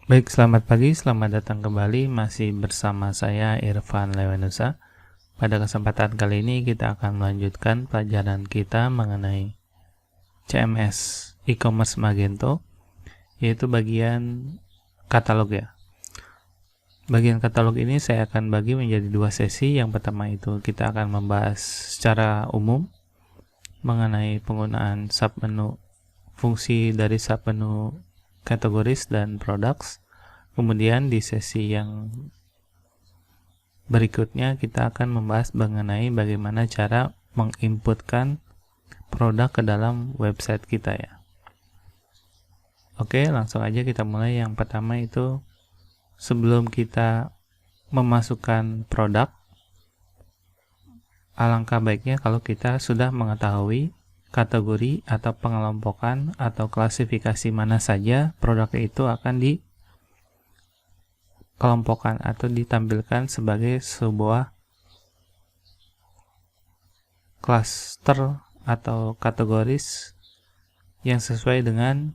Baik, selamat pagi, selamat datang kembali. Masih bersama saya Irfan Lewanusa. Pada kesempatan kali ini kita akan melanjutkan pelajaran kita mengenai CMS e-commerce Magento, yaitu bagian katalog ya. Bagian katalog ini saya akan bagi menjadi dua sesi. Yang pertama itu kita akan membahas secara umum mengenai penggunaan submenu, fungsi dari submenu categories dan products. Kemudian di sesi yang berikutnya kita akan membahas mengenai bagaimana cara menginputkan produk ke dalam website kita ya. Oke, langsung aja kita mulai. Yang pertama itu sebelum kita memasukkan produk, alangkah baiknya kalau kita sudah mengetahui kategori atau pengelompokan atau klasifikasi mana saja produk itu akan dikelompokkan atau ditampilkan sebagai sebuah cluster atau kategoris yang sesuai dengan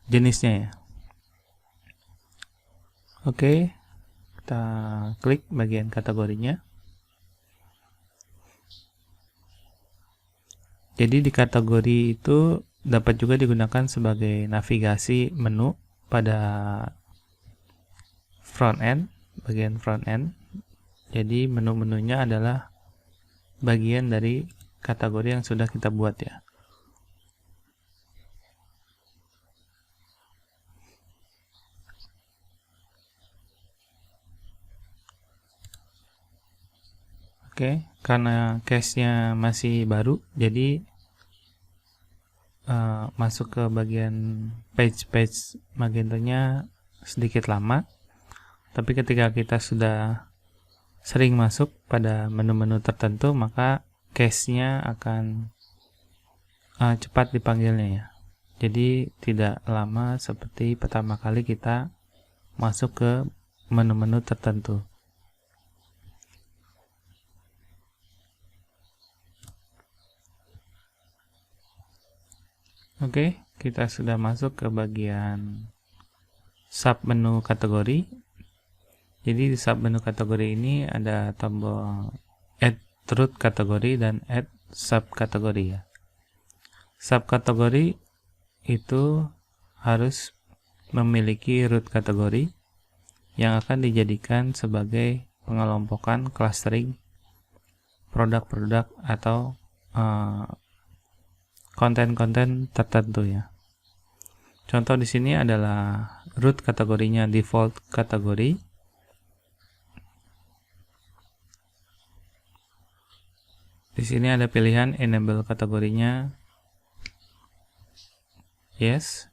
jenisnya ya. Oke, kita klik bagian kategorinya. Jadi di kategori itu dapat juga digunakan sebagai navigasi menu pada front end, bagian front end. Jadi menu-menunya adalah bagian dari kategori yang sudah kita buat ya. Oke, karena case-nya masih baru, jadi masuk ke bagian page Magento-nya sedikit lama. Tapi ketika kita sudah sering masuk pada menu-menu tertentu, maka case-nya akan cepat dipanggilnya ya. Jadi tidak lama seperti pertama kali kita masuk ke menu-menu tertentu. Oke, kita sudah masuk ke bagian submenu kategori. Jadi di submenu kategori ini ada tombol add root kategori dan add subkategori ya. Subkategori itu harus memiliki root kategori yang akan dijadikan sebagai pengelompokan clustering produk-produk atau konten-konten tertentu ya. Contoh di sini adalah root kategorinya default kategori. Di sini ada pilihan enable kategorinya yes,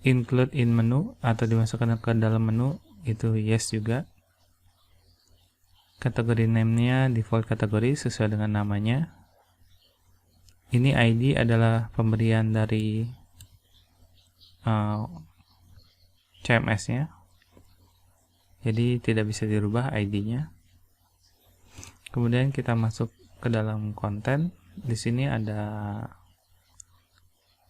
include in menu atau dimasukkan ke dalam menu itu yes juga. Kategori name-nya default kategori sesuai dengan namanya. Ini ID adalah pemberian dari CMS-nya. Jadi tidak bisa dirubah ID-nya. Kemudian kita masuk ke dalam konten. Di sini ada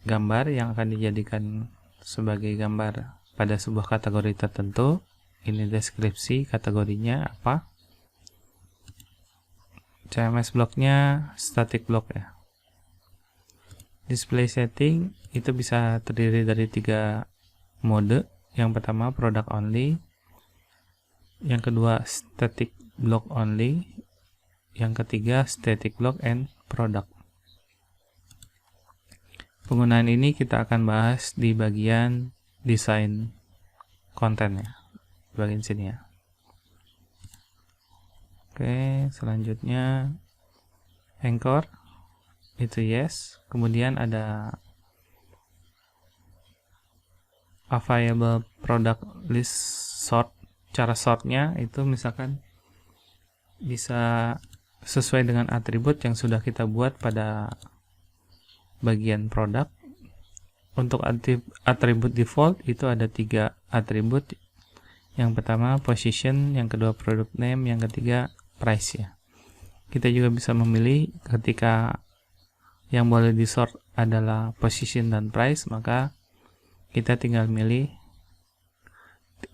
gambar yang akan dijadikan sebagai gambar pada sebuah kategori tertentu. Ini deskripsi kategorinya apa. CMS blocknya static block ya. Display setting itu bisa terdiri dari 3 mode. Yang pertama product only, yang kedua static block only, yang ketiga static block and product. Penggunaan ini kita akan bahas di bagian desain konten ya, bagian sini ya. Oke, selanjutnya anchor itu yes. Kemudian ada available product list sort. Cara sortnya itu misalkan bisa sesuai dengan atribut yang sudah kita buat pada bagian produk. Untuk atribut default itu ada 3 atribut. Yang pertama position, yang kedua product name, yang ketiga price ya. Kita juga bisa memilih ketika yang boleh di sort adalah position dan price, maka kita tinggal milih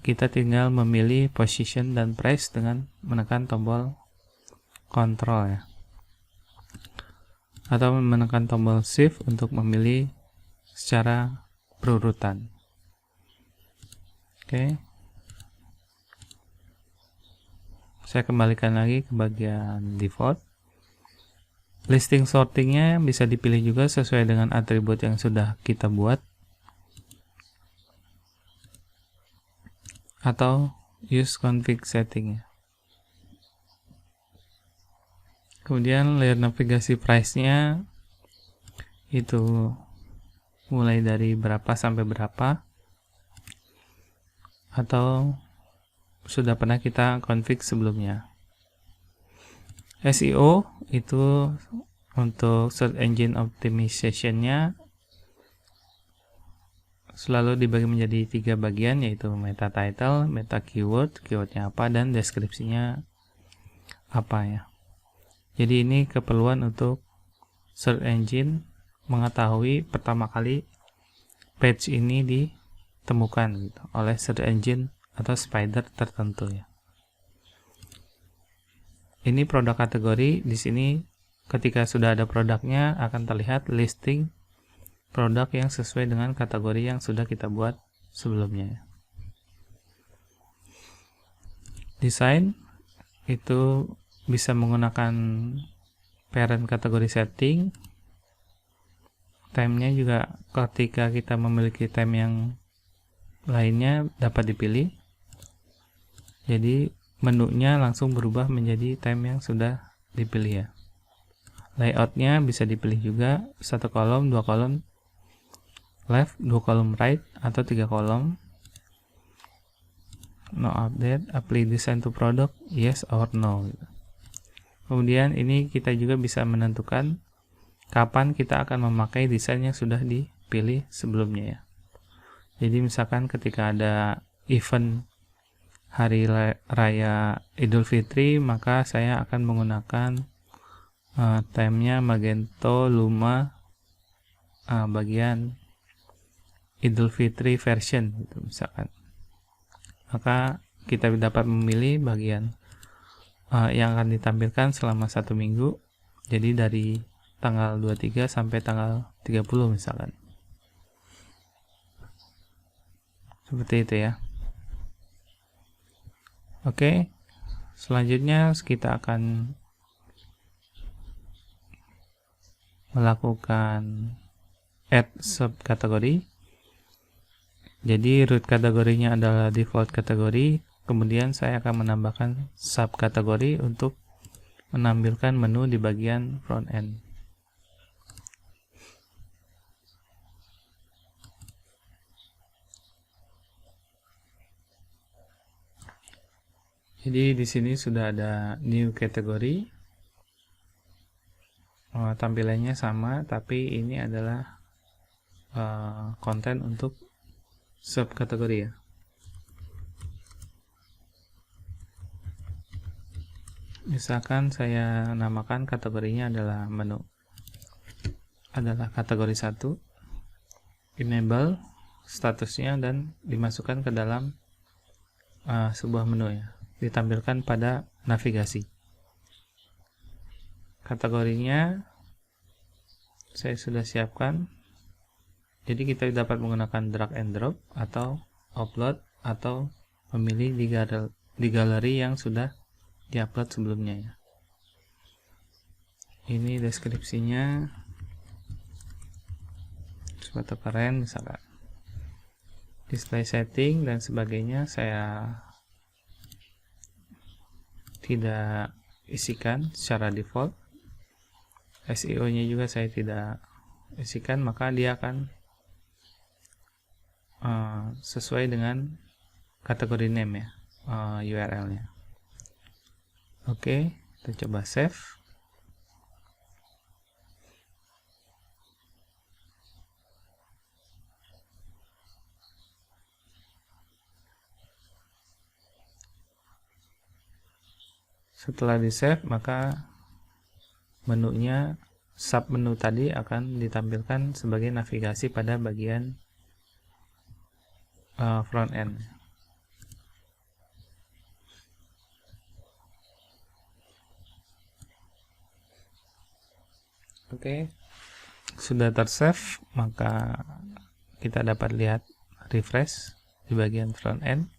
kita tinggal memilih position dan price dengan menekan tombol Ctrl ya, atau menekan tombol Shift untuk memilih secara berurutan. Oke, saya kembalikan lagi ke bagian default. Listing sortingnya bisa dipilih juga sesuai dengan atribut yang sudah kita buat, atau use config setting. Kemudian layer navigasi price-nya itu mulai dari berapa sampai berapa, atau sudah pernah kita config sebelumnya. SEO itu untuk search engine optimization-nya selalu dibagi menjadi 3 bagian, yaitu meta title, meta keyword, keywordnya apa, dan deskripsinya apa ya. Jadi ini keperluan untuk search engine mengetahui pertama kali page ini ditemukan gitu, oleh search engine atau spider tertentu ya. Ini produk kategori. Di sini ketika sudah ada produknya akan terlihat listing produk yang sesuai dengan kategori yang sudah kita buat sebelumnya. Desain itu bisa menggunakan parent kategori setting. Time-nya juga ketika kita memiliki time yang lainnya dapat dipilih. Jadi menunya langsung berubah menjadi time yang sudah dipilih ya. Layoutnya bisa dipilih juga 1 kolom, 2 kolom left, 2 kolom right, atau 3 kolom. No update, apply design to product, yes or no. Kemudian ini kita juga bisa menentukan kapan kita akan memakai desain yang sudah dipilih sebelumnya ya. Jadi misalkan ketika ada event hari raya Idul Fitri, maka saya akan menggunakan time-nya Magento Luma bagian Idul Fitri version gitu misalkan. Maka kita dapat memilih bagian yang akan ditampilkan selama 1 minggu. Jadi dari tanggal 23 sampai tanggal 30 misalkan. Seperti itu ya. Oke, selanjutnya kita akan melakukan add subkategori. Jadi root kategorinya adalah default kategori, kemudian saya akan menambahkan subkategori untuk menampilkan menu di bagian front end. Jadi di sini sudah ada new category. Tampilannya sama, tapi ini adalah konten untuk subkategori ya. Misalkan saya namakan kategorinya adalah menu. Adalah kategori 1. Enable statusnya dan dimasukkan ke dalam sebuah menu ya. Ditampilkan pada navigasi. Kategorinya saya sudah siapkan. Jadi kita dapat menggunakan drag and drop atau upload atau memilih di galeri yang sudah diupload sebelumnya ya. Ini deskripsinya sepatu keren misalkan. Display setting dan sebagainya saya tidak isikan secara default. SEO-nya juga saya tidak isikan, maka dia akan sesuai dengan kategori name ya, URL-nya. Oke, kita coba save. Setelah di save, maka menunya, sub menu tadi akan ditampilkan sebagai navigasi pada bagian front end. Oke, sudah tersave, maka kita dapat lihat refresh di bagian front end.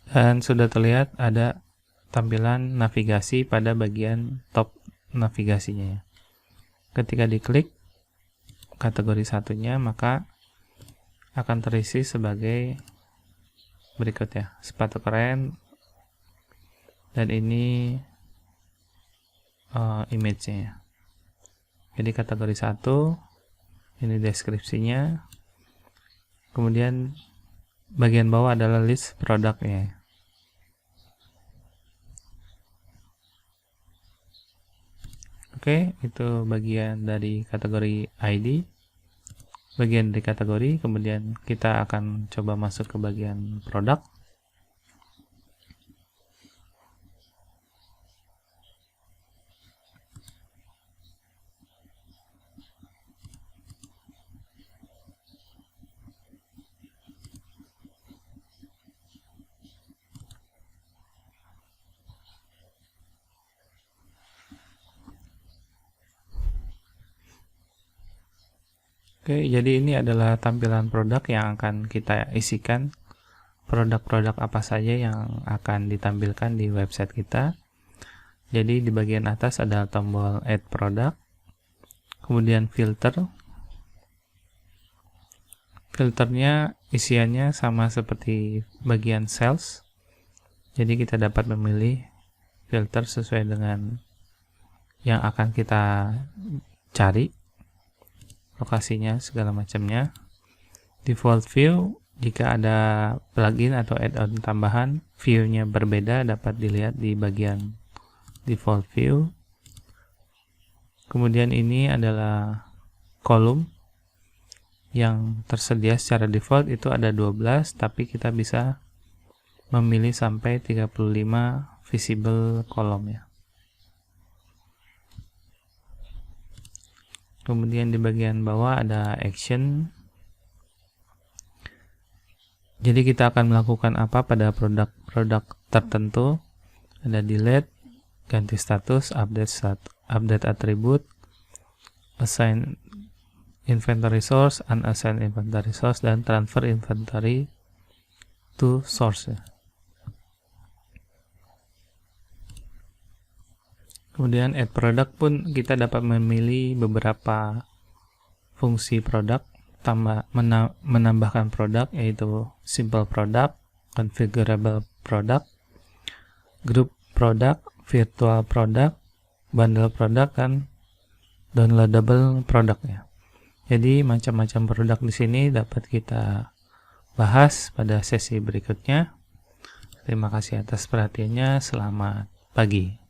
Dan sudah terlihat ada tampilan navigasi pada bagian top navigasinya. Ketika diklik kategori satunya, maka akan terisi sebagai berikut ya: sepatu keren, dan ini image-nya. Jadi kategori 1 ini deskripsinya, kemudian bagian bawah adalah list produknya. Oke, itu bagian dari kategori ID, bagian dari kategori. Kemudian kita akan coba masuk ke bagian produk. Oke, jadi ini adalah tampilan produk yang akan kita isikan. Produk-produk apa saja yang akan ditampilkan di website kita. Jadi di bagian atas ada tombol add product, kemudian filter. Filternya isiannya sama seperti bagian sales. Jadi kita dapat memilih filter sesuai dengan yang akan kita cari, lokasinya, segala macamnya. Default view, jika ada plugin atau add-on tambahan, view-nya berbeda dapat dilihat di bagian default view. Kemudian ini adalah kolom yang tersedia secara default, itu ada 12, tapi kita bisa memilih sampai 35 visible kolom ya. Kemudian di bagian bawah ada action. Jadi kita akan melakukan apa pada produk-produk tertentu. Ada delete, ganti status, update atribut, assign inventory source, unassign inventory source, dan transfer inventory to source. Kemudian add product pun kita dapat memilih beberapa fungsi produk, menambahkan produk, yaitu simple product, configurable product, group product, virtual product, bundle product, dan downloadable produknya. Jadi macam-macam produk di sini dapat kita bahas pada sesi berikutnya. Terima kasih atas perhatiannya. Selamat pagi.